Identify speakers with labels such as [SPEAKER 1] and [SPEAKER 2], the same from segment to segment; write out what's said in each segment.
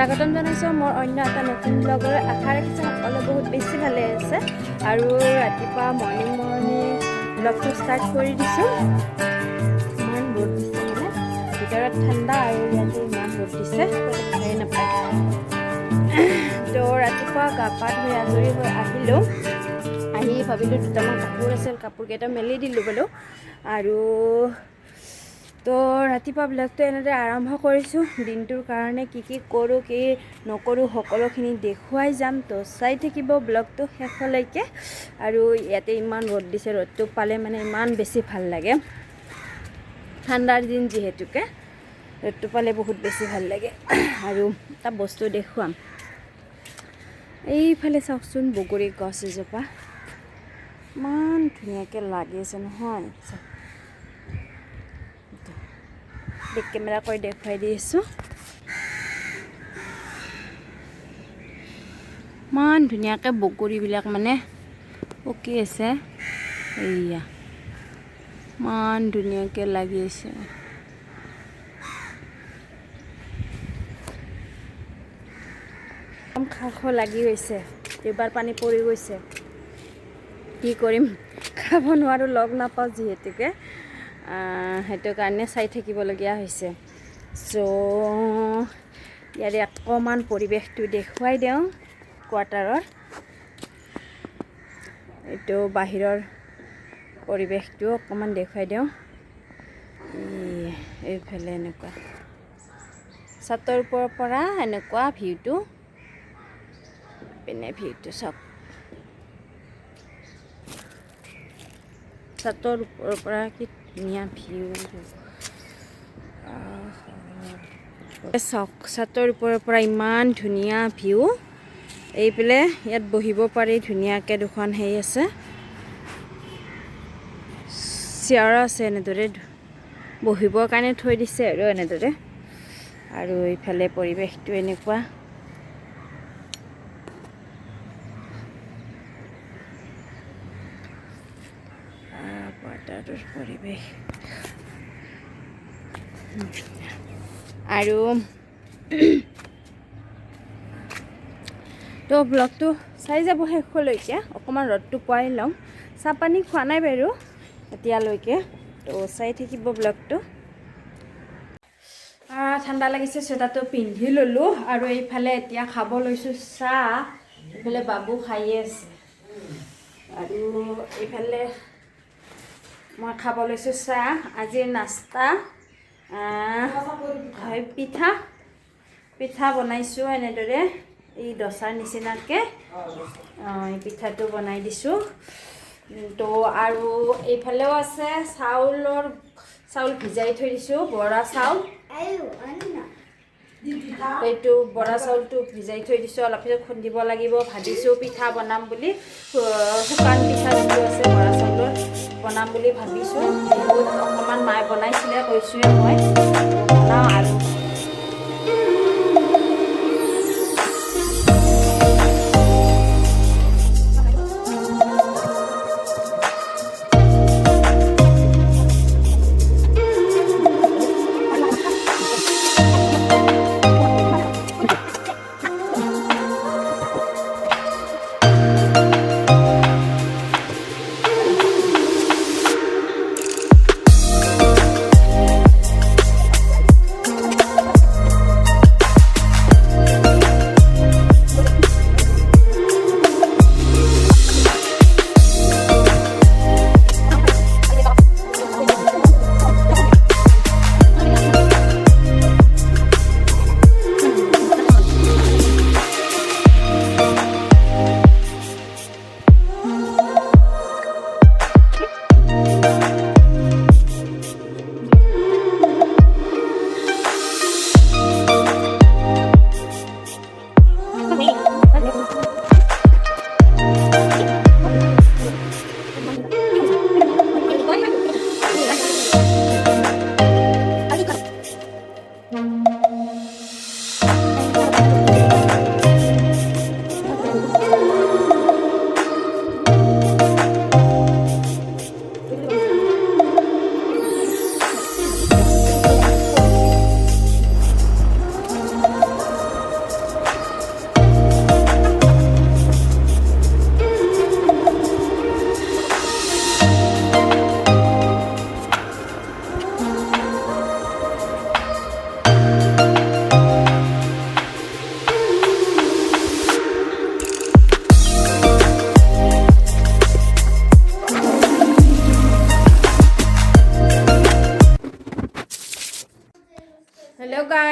[SPEAKER 1] স্বাগতম জনাইছোঁ মোৰ অন্য এটা নতুন ব্লগলৈ। আশা ৰাখিছোঁ সকলো বহুত বেছি ভালে আছে আৰু ৰাতিপুৱা মৰ্ণিং ব্লগটো ষ্টাৰ্ট কৰি দিছোঁ। ইমান ৰ'দ দিছে মানে ভিতৰত ঠাণ্ডা আৰু ইয়াতে ইমান ৰ'দ দিছে দেখাই নাপায়। তো ৰাতিপুৱা গা পা ধুই আজৰি হৈ আহিলোঁ। আহি ভাবিলোঁ দুটামান কাপোৰ আছিল, কাপোৰকেইটা মেলি দিলোঁ বোলো। আৰু তো ৰাতিপুৱা ব্লগটো এনেদৰে আৰম্ভ কৰিছোঁ। দিনটোৰ কাৰণে কি কৰোঁ কি নকৰোঁ সকলোখিনি দেখুৱাই যাম। তো চাই থাকিব ব্লগটো শেষলৈকে। আৰু ইয়াতে ইমান ৰ'দ দিছে, ৰ'দটো পালে মানে ইমান বেছি ভাল লাগে। ঠাণ্ডাৰ দিন যিহেতুকে ৰ'দটো পালে বহুত বেছি ভাল লাগে। আৰু এটা বস্তু দেখুৱাম, এইফালে চাওকচোন বগৰী গছ এজোপা ইমান ধুনীয়াকৈ লাগি আছে নহয়। বেক কেমেৰা কৰি দেখুৱাই দি আছোঁ। ইমান ধুনীয়াকৈ বগৰীবিলাক মানে পকি আছে। এইয়া ইমান ধুনীয়াকৈ লাগি আছে। খাখ লাগি গৈছে, এবাৰ পানী পৰি গৈছে। কি কৰিম, খাব নোৱাৰোঁ, লগ নাপাওঁ যিহেতুকে। সেইটো কাৰণে চাই থাকিবলগীয়া হৈছে। চ' ইয়াৰে অকণমান পৰিৱেশটো দেখুৱাই দিওঁ। কোৱাৰ্টাৰৰ এইটো বাহিৰৰ পৰিৱেশটো অকণমান দেখুৱাই দিওঁ। এইফালে এনেকুৱা ছাতৰ ওপৰৰ পৰা এনেকুৱা ভিউটো, পিনে ভিউটো চাওক। ছাতৰ ওপৰৰ পৰা কি ধুনীয়া ভিউ চাওক। ছাতৰ ওপৰৰ পৰা ইমান ধুনীয়া ভিউ। এইফালে ইয়াত বহিব পাৰি ধুনীয়াকৈ, দুখন হেৰি আছে, চেয়াৰ আছে, এনেদৰে বহিবৰ কাৰণে থৈ দিছে আৰু এনেদৰে। আৰু এইফালে পৰিৱেশটো এনেকুৱা। কোৱাৰ্টাৰৰ পৰিৱেশ আৰু তো ব্লগটো চাই যাব শেষলৈকে। অকণমান ৰ'দটো পোৱাই লওঁ। চাহ পানী খোৱা নাই বাৰু এতিয়ালৈকে, তো চাই থাকিব ব্লগটো। ঠাণ্ডা লাগিছে, চুৱেটাৰটো পিন্ধি ল'লোঁ। আৰু এইফালে এতিয়া খাব লৈছোঁ চাহ। এইফালে বাবু খায়ে আছে আৰু এইফালে মই খাব লৈছোঁ চাহ। আজিৰ নাস্তা পিঠা বনাইছোঁ এনেদৰে, এই দচাৰ নিচিনাকৈ এই পিঠাটো বনাই দিছোঁ। তো আৰু এইফালেও আছে চাউল ভিজাই থৈ দিছোঁ, বৰা চাউল। এইটো বৰা চাউলটো ভিজাই থৈ দিছোঁ, অলপ পিছত খুন্দিব লাগিব। ভাবিছোঁ পিঠা বনাম বুলি, শুকান পিঠা যিটো আছে বৰা চাউলৰ বনাম বুলি ভাবিছোঁ। বিহুত অকণমান মায়ে বনাইছিলে, কৈছোঁৱে মই বনাওঁ আৰু।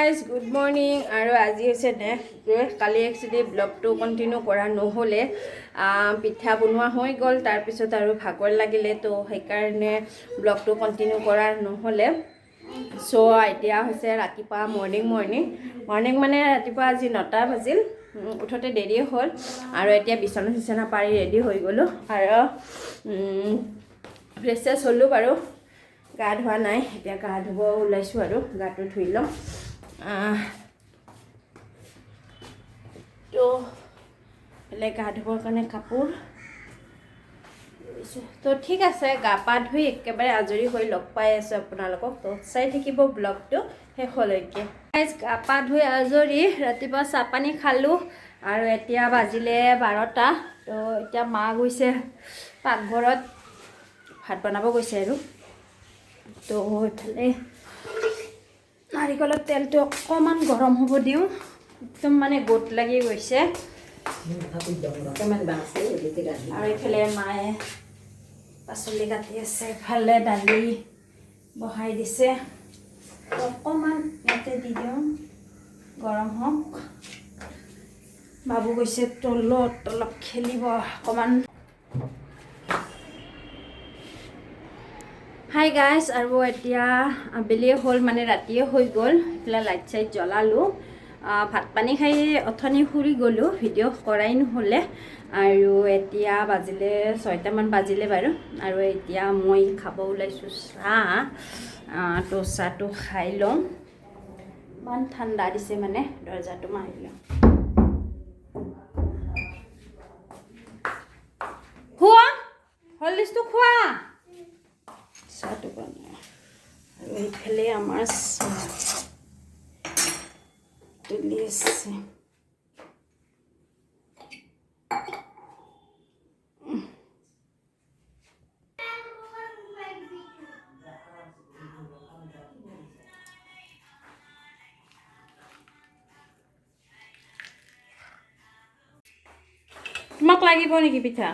[SPEAKER 1] গাইজ গুড মৰ্ণিং আৰু আজি হৈছে নেক্সট ডে কালি একচুৱেলি ব্লগটো কণ্টিনিউ কৰা নহ'লে পিঠা বনোৱা হৈ গ'ল তাৰপিছত আৰু ভাগৰ লাগিলে তো সেইকাৰণে ব্লগটো কণ্টিনিউ কৰা নহ'লে চ' এতিয়া হৈছে ৰাতিপুৱা মৰ্ণিং মানে ৰাতিপুৱা আজি 9টা বাজিল উঠোতে দেৰি হ'ল আৰু এতিয়া বিচনা পাৰি ৰেডি হৈ গ'লোঁ আৰু ফ্ৰেছ হ'লোঁ বাৰু গা ধোৱা নাই এতিয়া গা ধুব ওলাইছোঁ আৰু গাটো ধুই ল'ম তো গা ধুবৰ কাৰণে কাপোৰ তো ঠিক আছে গা পা ধুই একেবাৰে আজৰি হৈ লগ পাই আছোঁ আপোনালোকক তো চাই থাকিব ব্লগটো শেষলৈকে গা পা ধুই আজৰি ৰাতিপুৱা চাহ পানী খালোঁ আৰু এতিয়া বাজিলে 12টা তো এতিয়া মা গৈছে পাকঘৰত ভাত বনাব গৈছে আৰু তো এইফালে নাৰিকলৰ তেলটো অকণমান গৰম হ'ব দিওঁ একদম মানে গোট লাগি গৈছে আৰু এইফালে মায়ে পাচলি কাটি আছে এইফালে দালি বহাই দিছে অকণমান ইয়াতে দি দিওঁ গৰম হওক বাবু গৈছে তলত অলপ খেলিব অকণমান হাই গাইজ আৰু এতিয়া আবেলিয়ে হ'ল মানে ৰাতিয়ে হৈ গ'ল এইফালে লাইট চাইট জ্বলালোঁ ভাত পানী খাই অথনি ফুৰি গ'লোঁ ভিডিঅ' কৰাই নহ'লে আৰু এতিয়া বাজিলে 6টামান বাজিলে বাৰু আৰু এতিয়া মই খাব ওলাইছোঁ চাহ তো চাহটো খাই লওঁ ইমান ঠাণ্ডা দিছে মানে দৰ্জাটো মাৰি লওঁ খোৱা হললিছটো খোৱা চাহটো বনাওঁ আৰু এইফালে আমাৰ চাহ তুলি আছে তোমাক লাগিব নেকি পিঠা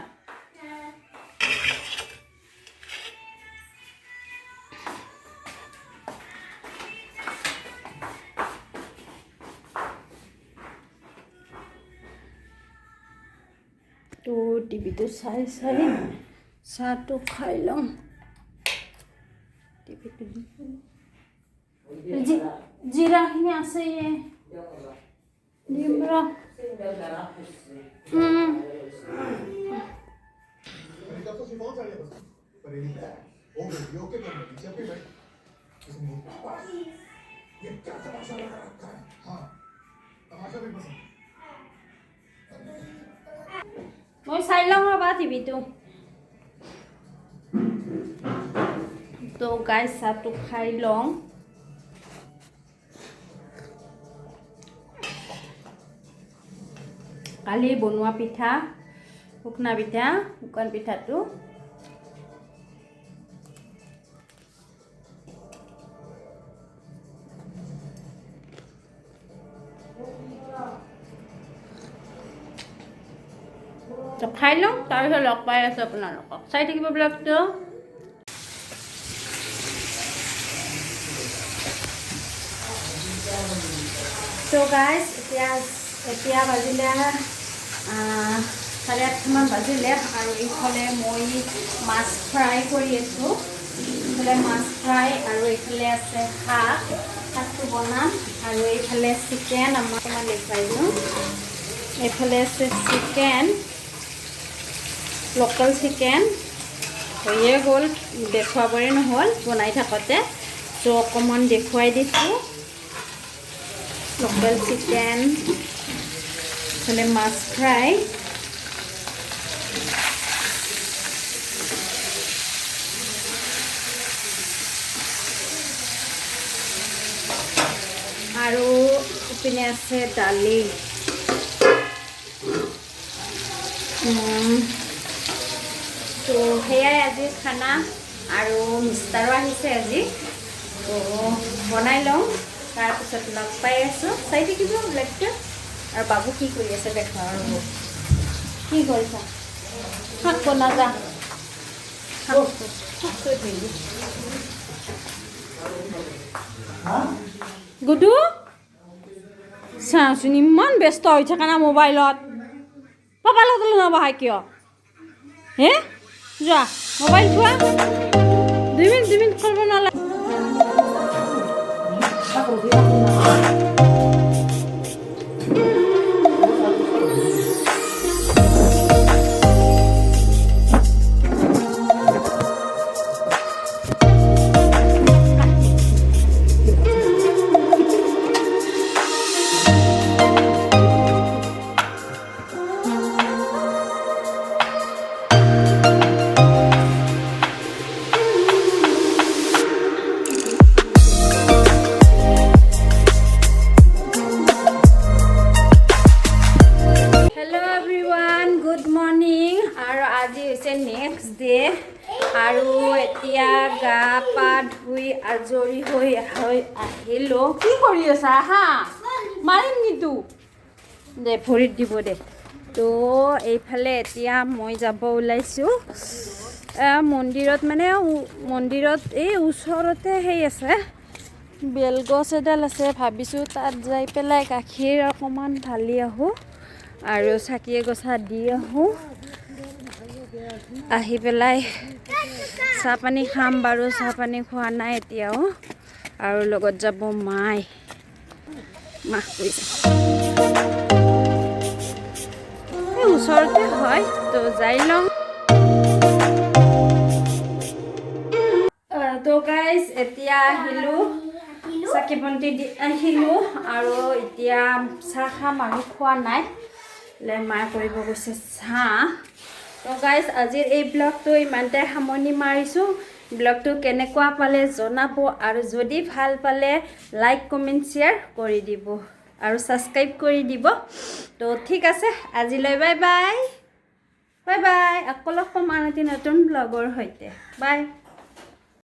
[SPEAKER 1] তো টিভিটো চাই চাহটো খাই ল'ম টিভিটো জিৰাখিনি আছে দিম ৰ মই চাই লওঁ ৰ'বা টিভিটো তো গাইজ চাহটো খাই লওঁ কালি বনোৱা পিঠা শুকনা পিঠা শুকান পিঠাটো তো খাই লওঁ তাৰপিছত লগ পাই আছোঁ আপোনালোকক চাই থাকিব ব্লগটো তো গাইজ এতিয়া বাজিলে 8:30মান বাজিলে আৰু এইফালে মই মাছ ফ্ৰাই কৰি আছোঁ এইফালে মাছ ফ্ৰাই আৰু এইফালে আছে শাকটো বনাম আৰু এইফালে চিকেন আমাৰ দেখুৱাই দিওঁ এইফালে আছে চিকেন লোকেল চিকেন হৈয়ে গ'ল দেখুৱাবৰে নহ'ল বনাই থাকোঁতে তো অকণমান দেখুৱাই দিছোঁ লোকেল চিকেন এইফালে মাছ ফ্ৰাই আৰু ইপিনে আছে দালি তো সেয়াই আজি খানা আৰু মিষ্টাৰো আহিছে আজি তো বনাই লওঁ তাৰপিছত লগ পাই আছোঁ চাই থাকিব ব্লগটো আৰু বাবু কি কৰি আছে দেখা আৰু কি কৰিছা শাক বনা যা গুডু
[SPEAKER 2] চাওঁচোন ইমান ব্যস্ত হৈ থাকে না মোবাইলত পাপাৰ লগত নবহাই কিয় হে যোৱা মোবাইল চোৱা 2 মিনিট কৰিব নালাগে নেক্সট ডে আৰু এতিয়া গা পা ধুই আজৰি হৈ আহিলোঁ কি কৰি আছা হা মাৰিম কিন্তু দে ভৰিত দিব দে তো এইফালে এতিয়া মই যাব ওলাইছোঁ মন্দিৰত মানে মন্দিৰত এই ওচৰতে সেই আছে বেলগছ এডাল আছে ভাবিছোঁ তাত যাই পেলাই গাখীৰ অকণমান ঢালি আহোঁ আৰু চাকি এগছা দি আহোঁ আহি পেলাই চাহ পানী খাম বাৰু চাহ পানী খোৱা নাই এতিয়াও আৰু লগত যাব মাক কৈছে এই ওচৰতে হয় তো যাই লওঁ তো গাইজ এতিয়া আহিলোঁ চাকি বন্তি দি আহিলোঁ আৰু এতিয়া চাহ খাম আৰু খোৱা নাই মায়ে কৰিব গৈছে চাহ তো গাইজ আজিৰ এই ব্লগটো ইমানতে সামৰণি মাৰিছোঁ ব্লগটো কেনেকুৱা পালে জনাব আৰু যদি ভাল পালে লাইক কমেণ্ট শ্বেয়াৰ কৰি দিব আৰু ছাবস্ক্ৰাইব কৰি দিব তো ঠিক আছে আজিলৈ বাই বাই বাই বাই আকৌ লগ পাম আন এটি নতুন ব্লগৰ সৈতে বাই